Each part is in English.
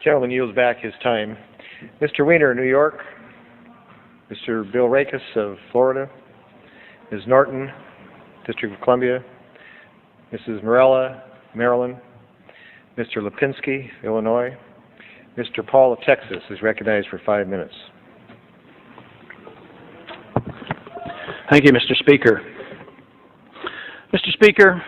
Gentleman yields back his time. Mr. Weiner, New York. Mr. Bill Rakes of Florida. Ms. Norton, District of Columbia. Mrs. Morella, Maryland. Mr. Lipinski, Illinois. Mr. Paul of Texas is recognized for 5 minutes. Thank you, Mr. Speaker. Mr. Speaker,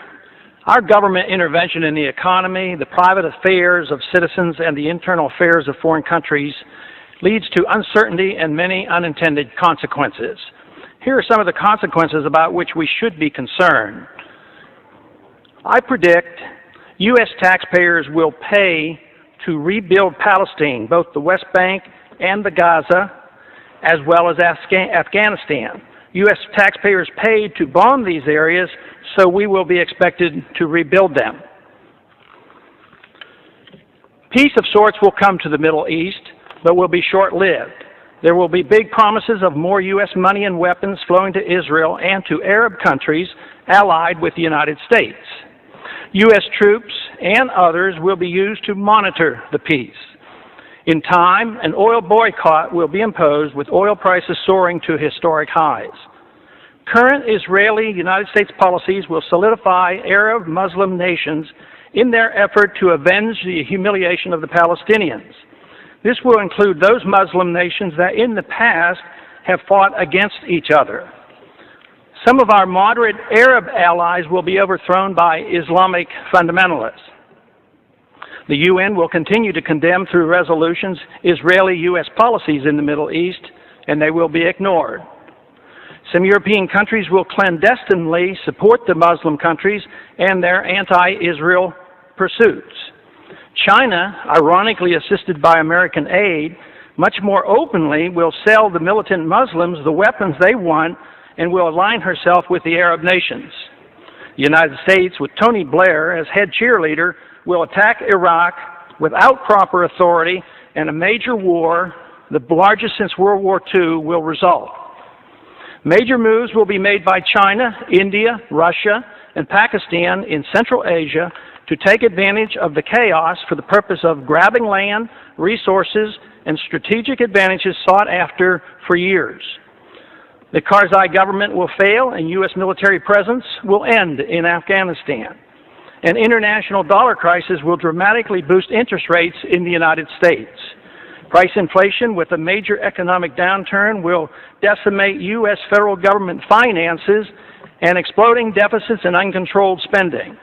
our government intervention in the economy, the private affairs of citizens, and the internal affairs of foreign countries leads to uncertainty and many unintended consequences. Here are some of the consequences about which we should be concerned. I predict U.S. taxpayers will pay to rebuild Palestine, both the West Bank and the Gaza, as well as Afghanistan. U.S. taxpayers paid to bomb these areas, so we will be expected to rebuild them. Peace of sorts will come to the Middle East, but will be short-lived. There will be big promises of more U.S. money and weapons flowing to Israel and to Arab countries allied with the United States. U.S. troops and others will be used to monitor the peace. In time, an oil boycott will be imposed with oil prices soaring to historic highs. Current Israeli-United States policies will solidify Arab Muslim nations in their effort to avenge the humiliation of the Palestinians. This will include those Muslim nations that in the past have fought against each other. Some of our moderate Arab allies will be overthrown by Islamic fundamentalists. The UN will continue to condemn through resolutions Israeli-U.S. policies in the Middle East, and they will be ignored. Some European countries will clandestinely support the Muslim countries and their anti-Israel pursuits. China, ironically assisted by American aid, much more openly will sell the militant Muslims the weapons they want and will align herself with the Arab nations. The United States, with Tony Blair as head cheerleader, will attack Iraq without proper authority, and a major war, the largest since World War II, will result. Major moves will be made by China, India, Russia, and Pakistan in Central Asia to take advantage of the chaos for the purpose of grabbing land, resources, and strategic advantages sought after for years. The Karzai government will fail and U.S. military presence will end in Afghanistan. An international dollar crisis will dramatically boost interest rates in the United States. Price inflation with a major economic downturn will decimate U.S. federal government finances and exploding deficits and uncontrolled spending.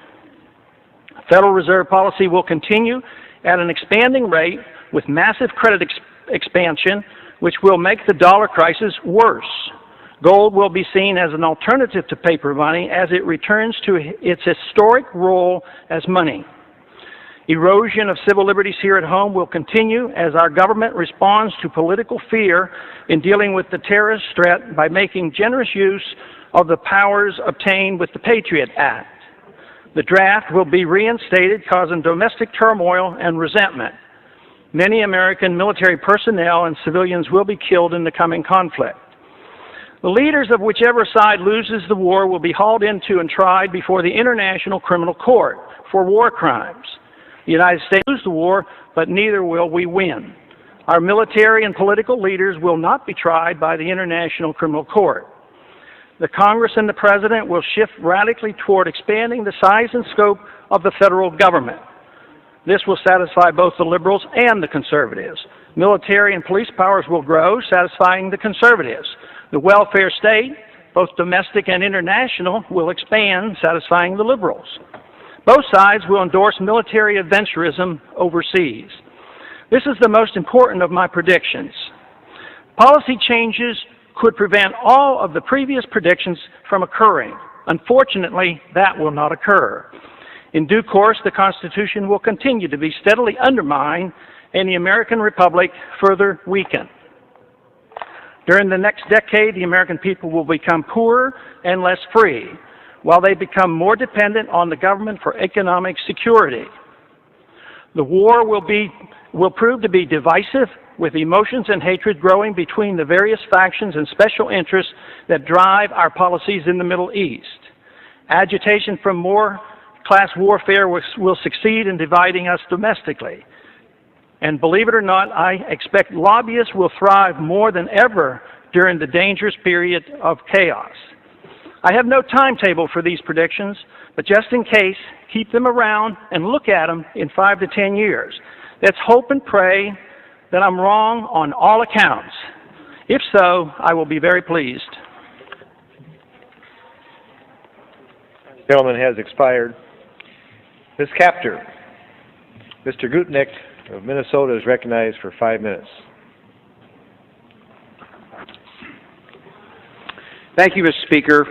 Federal Reserve policy will continue at an expanding rate with massive credit expansion, which will make the dollar crisis worse. Gold will be seen as an alternative to paper money as it returns to its historic role as money. Erosion of civil liberties here at home will continue as our government responds to political fear in dealing with the terrorist threat by making generous use of the powers obtained with the Patriot Act. The draft will be reinstated, causing domestic turmoil and resentment. Many American military personnel and civilians will be killed in the coming conflict. The leaders of whichever side loses the war will be hauled into and tried before the International Criminal Court for war crimes. The United States will lose the war, but neither will we win. Our military and political leaders will not be tried by the International Criminal Court. The Congress and the President will shift radically toward expanding the size and scope of the federal government. This will satisfy both the liberals and the conservatives. Military and police powers will grow, satisfying the conservatives. The welfare state, both domestic and international, will expand, satisfying the liberals. Both sides will endorse military adventurism overseas. This is the most important of my predictions. Policy changes could prevent all of the previous predictions from occurring. Unfortunately, that will not occur. In due course, the Constitution will continue to be steadily undermined and the American Republic further weakened. During the next decade, the American people will become poorer and less free, while they become more dependent on the government for economic security. The war will prove to be divisive, with emotions and hatred growing between the various factions and special interests that drive our policies in the Middle East. Agitation from more class warfare will succeed in dividing us domestically. And believe it or not, I expect lobbyists will thrive more than ever during the dangerous period of chaos. I have no timetable for these predictions, but just in case, keep them around and look at them in 5 to 10 years. Let's hope and pray that I'm wrong on all accounts. If so, I will be very pleased. The gentleman has expired. Ms. Capter, Mr. Gutnick of Minnesota is recognized for 5 minutes. Thank you, Mr. Speaker.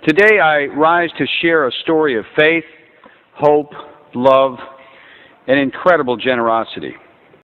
Today I rise to share a story of faith, hope, love, and incredible generosity.